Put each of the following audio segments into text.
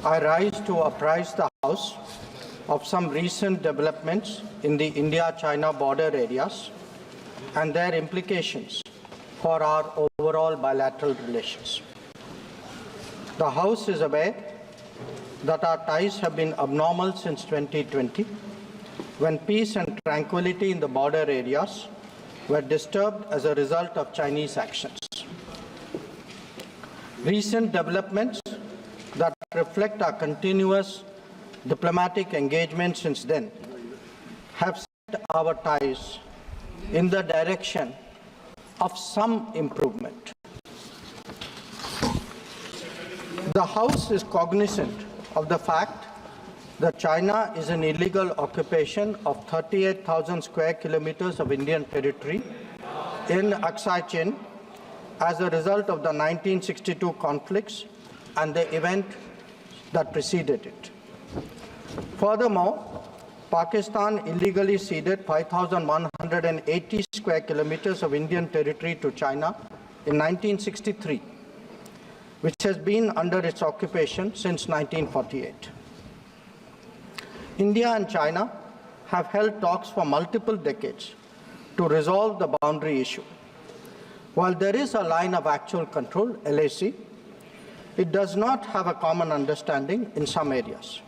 I rise to apprise the House of some recent developments in the India-China border areas and their implications for our overall bilateral relations. The House is aware that our ties have been abnormal since 2020, when peace and tranquility in the border areas were disturbed as a result of Chinese actions. Recent developments that reflect our continuous diplomatic engagement since then have set our ties in the direction of some improvement. The House is cognizant of the fact that China is an illegal occupation of 38,000 square kilometers of Indian territory in Aksai Chin as a result of the 1962 conflicts and the event that preceded it. Furthermore, Pakistan illegally ceded 5,180 square kilometers of Indian territory to China in 1963, which has been under its occupation since 1948. India and China have held talks for multiple decades to resolve the boundary issue. While there is a line of actual control, LAC, it does not have a common understanding in some areas.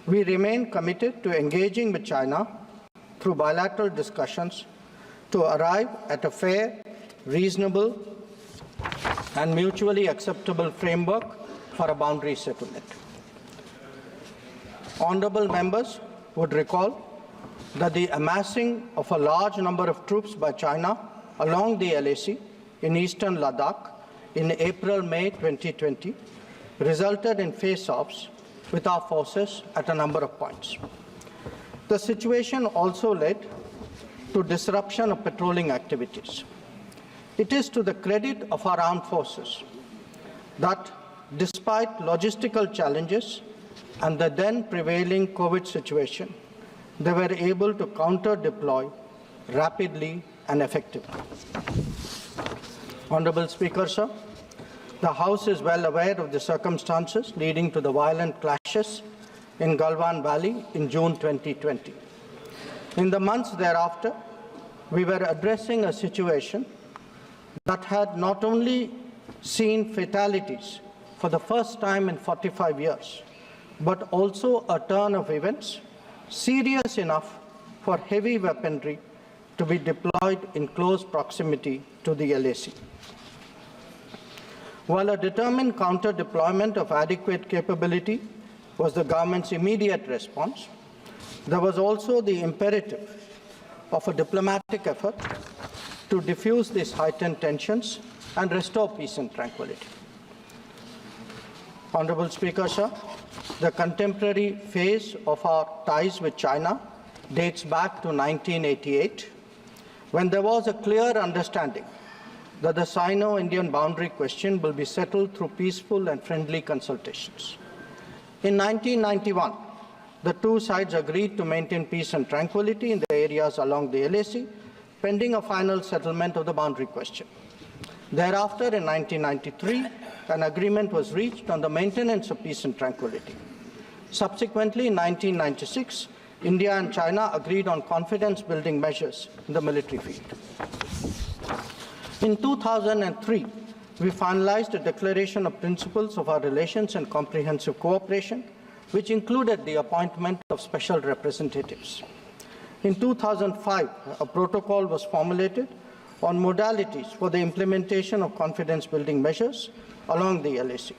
We remain committed to engaging with China through bilateral discussions to arrive at a fair, reasonable, and mutually acceptable framework for a boundary settlement. Honorable members would recall that the amassing of a large number of troops by China along the LAC in eastern Ladakh in April-May 2020 resulted in face-offs with our forces at a number of points. The situation also led to disruption of patrolling activities. It is to the credit of our armed forces that, despite logistical challenges and the then prevailing COVID situation, they were able to counter-deploy rapidly and effectively. Honorable Speaker, sir, the House is well aware of the circumstances leading to the violent clashes in Galwan Valley in June 2020. In the months thereafter, we were addressing a situation that had not only seen fatalities for the first time in 45 years, but also a turn of events serious enough for heavy weaponry to be deployed in close proximity to the LAC. While a determined counter-deployment of adequate capability was the government's immediate response, there was also the imperative of a diplomatic effort to diffuse these heightened tensions and restore peace and tranquility. Honorable Speaker, sir, the contemporary phase of our ties with China dates back to 1988, when there was a clear understanding that the Sino-Indian boundary question will be settled through peaceful and friendly consultations. In 1991, the two sides agreed to maintain peace and tranquility in the areas along the LAC, pending a final settlement of the boundary question. Thereafter, in 1993, an agreement was reached on the maintenance of peace and tranquility. Subsequently, in 1996, India and China agreed on confidence-building measures in the military field. In 2003, we finalized a declaration of principles of our relations and comprehensive cooperation, which included the appointment of special representatives. In 2005, a protocol was formulated on modalities for the implementation of confidence-building measures along the LAC.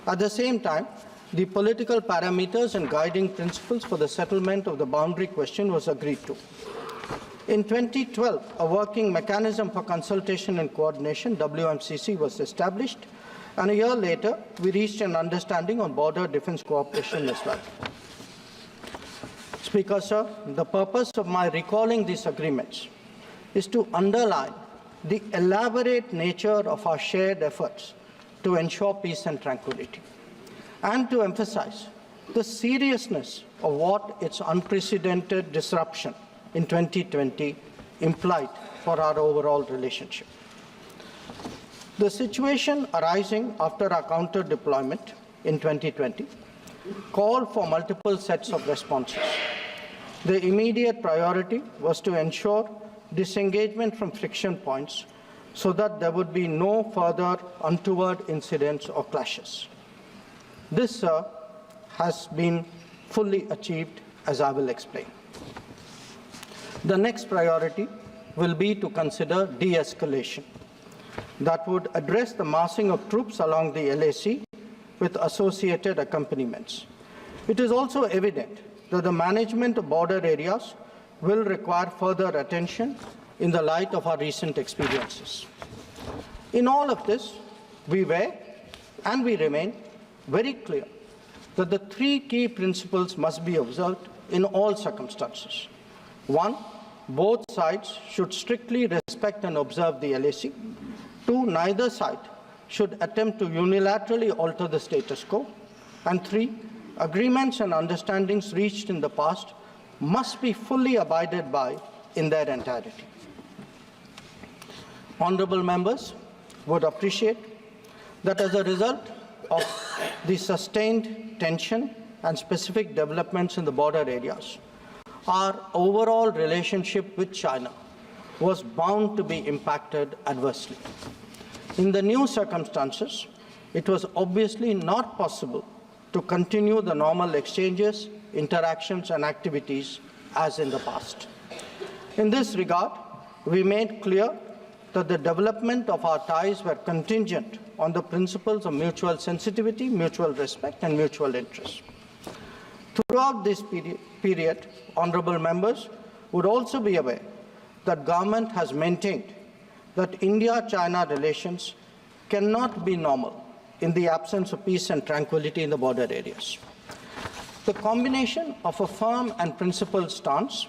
At the same time, the political parameters and guiding principles for the settlement of the boundary question was agreed to. In 2012, a working mechanism for consultation and coordination, WMCC, was established, and a year later, we reached an understanding on border defense cooperation as well. Speaker, sir, the purpose of my recalling these agreements is to underline the elaborate nature of our shared efforts to ensure peace and tranquility, and to emphasize the seriousness of what its unprecedented disruption in 2020 implied for our overall relationship. The situation arising after our counter-deployment in 2020 called for multiple sets of responses. The immediate priority was to ensure disengagement from friction points so that there would be no further untoward incidents or clashes. This, has been fully achieved, as I will explain. The next priority will be to consider de-escalation that would address the massing of troops along the LAC with associated accompaniments. It is also evident that the management of border areas will require further attention in the light of our recent experiences. In all of this, we were and we remain very clear that the three key principles must be observed in all circumstances. One, both sides should strictly respect and observe the LAC. Two, neither side should attempt to unilaterally alter the status quo. And three, agreements and understandings reached in the past must be fully abided by in their entirety. Honourable members would appreciate that as a result of the sustained tension and specific developments in the border areas, our overall relationship with China was bound to be impacted adversely. In the new circumstances, it was obviously not possible to continue the normal exchanges, interactions, and activities as in the past. In this regard, we made clear that the development of our ties were contingent on the principles of mutual sensitivity, mutual respect, and mutual interest. Throughout this period, honourable members would also be aware that government has maintained that India-China relations cannot be normal in the absence of peace and tranquility in the border areas. The combination of a firm and principled stance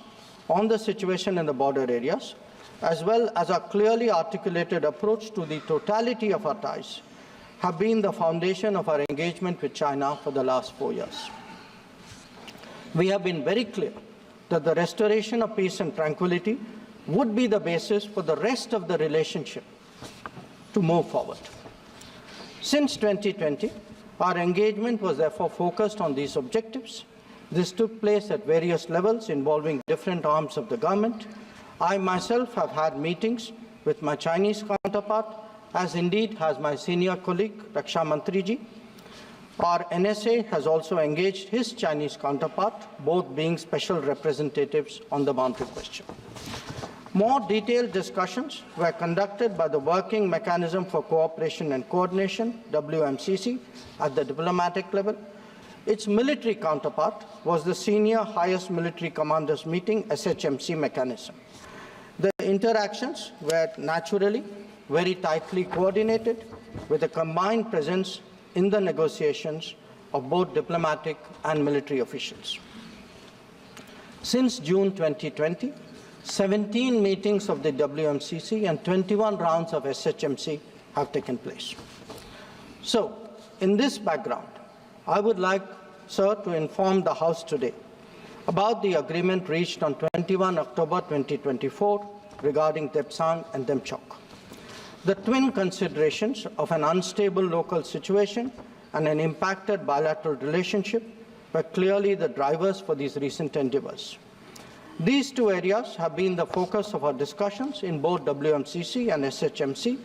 on the situation in the border areas, as well as a clearly articulated approach to the totality of our ties, have been the foundation of our engagement with China for the last 4 years. We have been very clear that the restoration of peace and tranquility would be the basis for the rest of the relationship to move forward. Since 2020, our engagement was therefore focused on these objectives. This took place at various levels involving different arms of the government. I myself have had meetings with my Chinese counterpart, as indeed has my senior colleague, Raksha Mantriji. Our NSA has also engaged his Chinese counterpart, both being special representatives on the boundary question. More detailed discussions were conducted by the Working Mechanism for Cooperation and Coordination, WMCC, at the diplomatic level. Its military counterpart was the Senior Highest Military Commanders Meeting, SHMC mechanism. The interactions were naturally very tightly coordinated with a combined presence in the negotiations of both diplomatic and military officials. Since June 2020, 17 meetings of the WMCC and 21 rounds of SHMC have taken place. So, in this background, I would like, sir, to inform the House today about the agreement reached on 21 October 2024 regarding Tepsang and Demchok. The twin considerations of an unstable local situation and an impacted bilateral relationship were clearly the drivers for these recent endeavours. These two areas have been the focus of our discussions in both WMCC and SHMC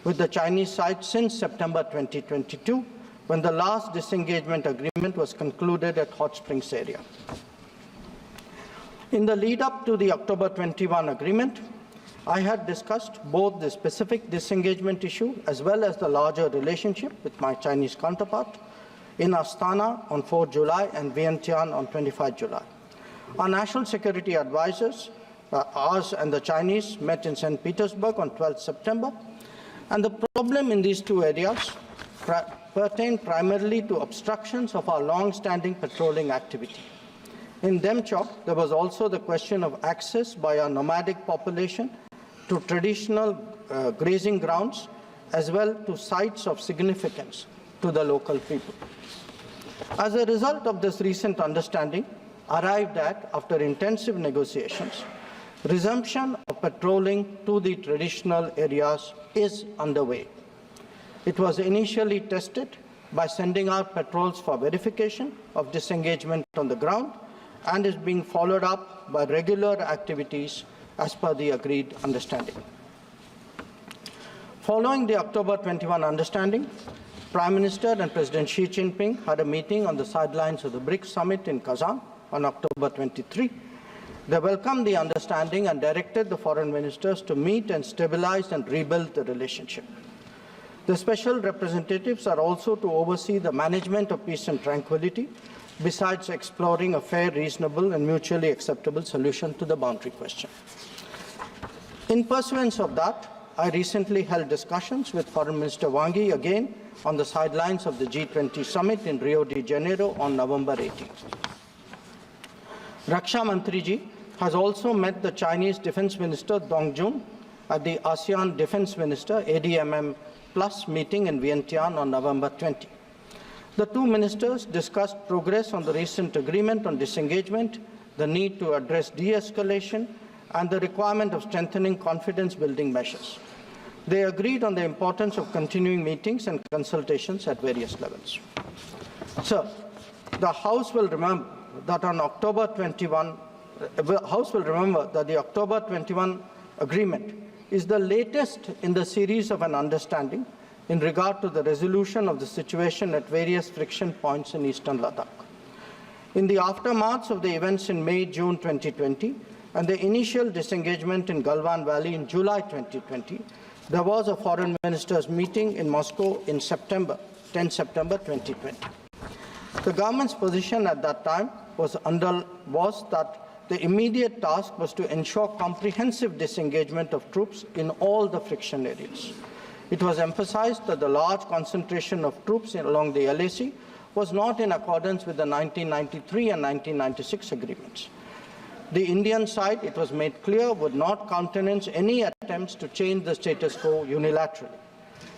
with the Chinese side since September 2022, when the last disengagement agreement was concluded at Hot Springs area. In the lead-up to the October 21 agreement, I had discussed both the specific disengagement issue as well as the larger relationship with my Chinese counterpart in Astana on 4 July and Vientiane on 25 July. Our national security advisors, ours and the Chinese, met in St. Petersburg on 12 September, and the problem in these two areas pertained primarily to obstructions of our long-standing patrolling activity. In Demchok, there was also the question of access by our nomadic population to traditional grazing grounds, as well to sites of significance to the local people. As a result of this recent understanding, arrived at, after intensive negotiations, resumption of patrolling to the traditional areas is underway. It was initially tested by sending out patrols for verification of disengagement on the ground and is being followed up by regular activities as per the agreed understanding. Following the October 21 understanding, Prime Minister and President Xi Jinping had a meeting on the sidelines of the BRICS summit in Kazan on October 23. They welcomed the understanding and directed the foreign ministers to meet and stabilize and rebuild the relationship. The special representatives are also to oversee the management of peace and tranquility, besides exploring a fair, reasonable, and mutually acceptable solution to the boundary question. In pursuance of that, I recently held discussions with Foreign Minister Wang Yi again on the sidelines of the G20 summit in Rio de Janeiro on November 18. Raksha Mantri ji has also met the Chinese Defense Minister Dong Jun at the ASEAN Defense Minister ADMM Plus meeting in Vientiane on November 20. The two ministers discussed progress on the recent agreement on disengagement, the need to address de-escalation, and the requirement of strengthening confidence-building measures. They agreed on the importance of continuing meetings and consultations at various levels. Sir, the House will remember that on October 21, the October 21 agreement is the latest in the series of an understanding in regard to the resolution of the situation at various friction points in eastern Ladakh. In the aftermath of the events in May-June 2020 and the initial disengagement in Galwan Valley in July 2020, there was a foreign ministers meeting in Moscow in 10 September 2020. The government's position at that time was that the immediate task was to ensure comprehensive disengagement of troops in all the friction areas. It was emphasized that the large concentration of troops along the LAC was not in accordance with the 1993 and 1996 agreements. The Indian side, it was made clear, would not countenance any attempts to change the status quo unilaterally.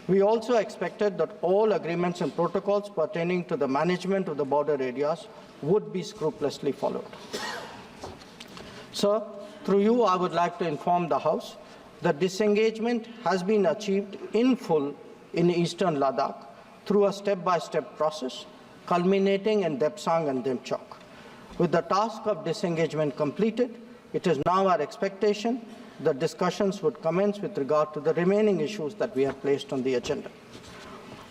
We also expected that all agreements and protocols pertaining to the management of the border areas would be scrupulously followed. Sir, through you, I would like to inform the House that disengagement has been achieved in full in eastern Ladakh through a step-by-step process, culminating in Depsang and Demchok. With the task of disengagement completed, it is now our expectation that discussions would commence with regard to the remaining issues that we have placed on the agenda.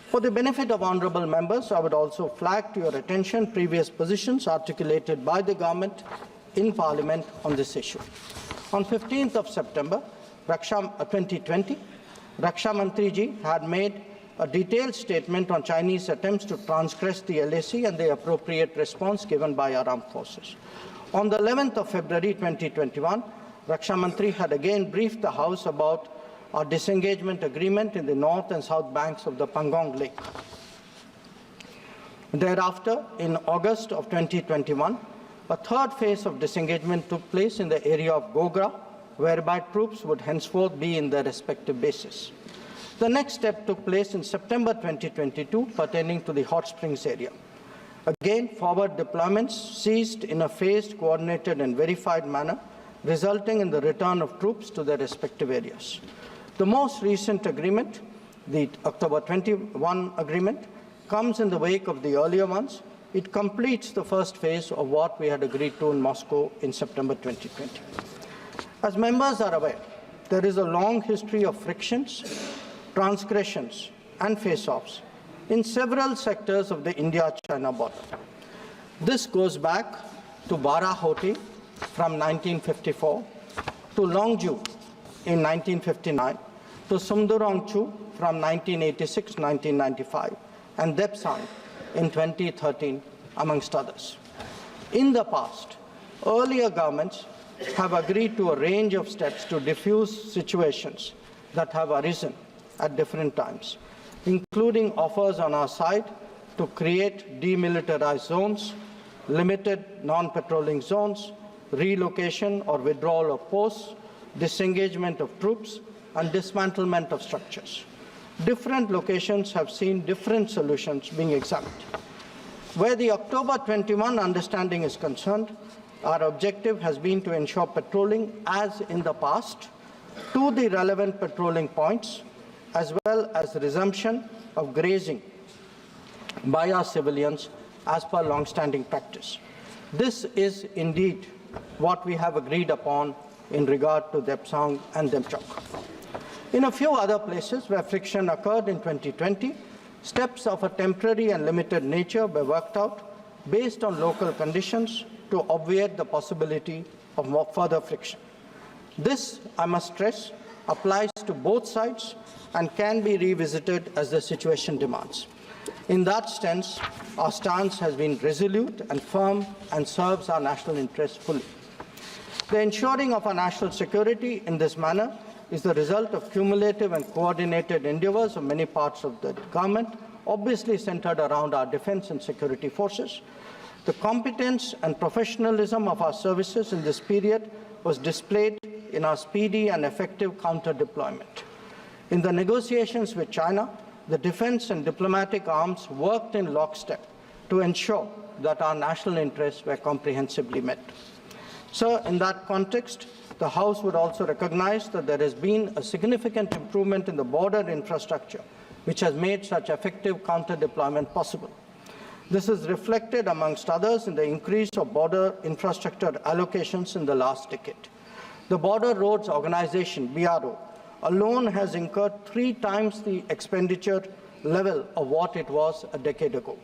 For the benefit of honourable members, I would also flag to your attention previous positions articulated by the government in Parliament on this issue. On 15th of September 2020, Raksha Mantri ji had made a detailed statement on Chinese attempts to transgress the LAC and the appropriate response given by our armed forces. On the 11th of February 2021, Raksha Mantri had again briefed the House about our disengagement agreement in the north and south banks of the Pangong Lake. Thereafter, in August of 2021, a third phase of disengagement took place in the area of Gogra, whereby troops would henceforth be in their respective bases. The next step took place in September 2022, pertaining to the Hot Springs area. Again, forward deployments ceased in a phased, coordinated and verified manner, resulting in the return of troops to their respective areas. The most recent agreement, the October 21 agreement, comes in the wake of the earlier ones. It completes the first phase of what we had agreed to in Moscow in September 2020. As members are aware, there is a long history of frictions, transgressions and face-offs in several sectors of the India-China border. This goes back to Barahoti from 1954, to Longju in 1959, to Sumdurongchu from 1986-1995, and Depsang in 2013, amongst others. In the past, earlier governments have agreed to a range of steps to diffuse situations that have arisen at different times, including offers on our side to create demilitarized zones, limited non-patrolling zones, relocation or withdrawal of posts, disengagement of troops, and dismantlement of structures. Different locations have seen different solutions being examined. Where the October 21 understanding is concerned, our objective has been to ensure patrolling as in the past to the relevant patrolling points, as well as resumption of grazing by our civilians as per long-standing practice. This is indeed what we have agreed upon in regard to Depsang and Demchok. In a few other places where friction occurred in 2020, steps of a temporary and limited nature were worked out based on local conditions to obviate the possibility of more further friction. This, I must stress, applies to both sides and can be revisited as the situation demands. In that sense, our stance has been resolute and firm and serves our national interests fully. The ensuring of our national security in this manner is the result of cumulative and coordinated endeavours of many parts of the government, obviously centred around our defence and security forces. The competence and professionalism of our services in this period was displayed in our speedy and effective counter-deployment. In the negotiations with China, the defence and diplomatic arms worked in lockstep to ensure that our national interests were comprehensively met. Sir, in that context, the House would also recognise that there has been a significant improvement in the border infrastructure, which has made such effective counter-deployment possible. This is reflected, amongst others, in the increase of border infrastructure allocations in the last decade. The Border Roads Organisation, BRO, alone has incurred 3 times the expenditure level of what it was a decade ago.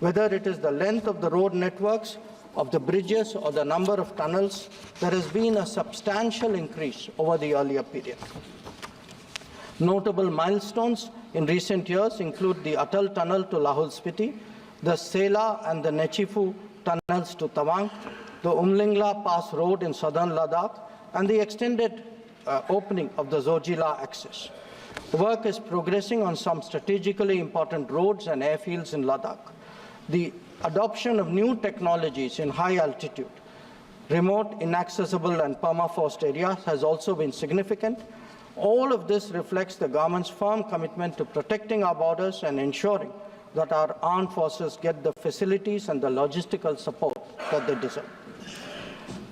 Whether it is the length of the road networks, of the bridges or the number of tunnels, there has been a substantial increase over the earlier period. Notable milestones in recent years include the Atal Tunnel to Lahul Spiti, the Sela and the Nechifu tunnels to Tawang, the Umlingla Pass Road in southern Ladakh, and the extended opening of the Zojila axis. The work is progressing on some strategically important roads and airfields in Ladakh. The adoption of new technologies in high altitude, remote, inaccessible and permafrost areas has also been significant. All of this reflects the government's firm commitment to protecting our borders and ensuring that our armed forces get the facilities and the logistical support that they deserve.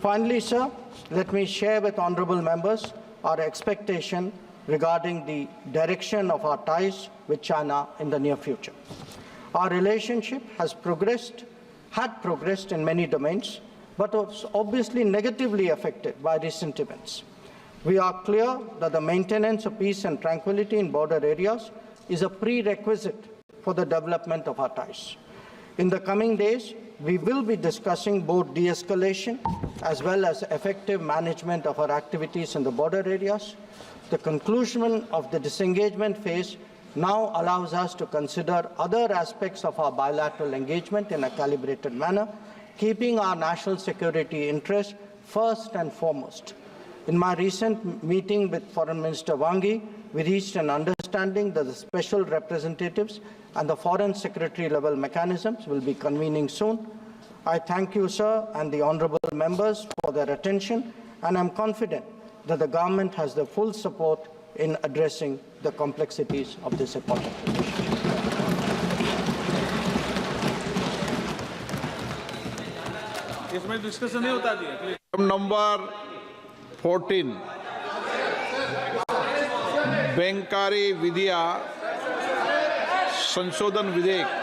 Finally, sir, let me share with honourable members our expectation regarding the direction of our ties with China in the near future. Our relationship had progressed in many domains, but was obviously negatively affected by recent events. We are clear that the maintenance of peace and tranquility in border areas is a prerequisite for the development of our ties. In the coming days, we will be discussing both de-escalation as well as effective management of our activities in the border areas. The conclusion of the disengagement phase now allows us to consider other aspects of our bilateral engagement in a calibrated manner, keeping our national security interests first and foremost. In my recent meeting with Foreign Minister Wang Yi, we reached an understanding that the special representatives and the Foreign Secretary level mechanisms will be convening soon. I thank you, sir, and the honourable members for their attention, and I am confident that the government has the full support in addressing the complexities of this important relationship. इसमें discussion नहीं होता जी। Number 14 बैंकारी विधिया संशोधन विधेयक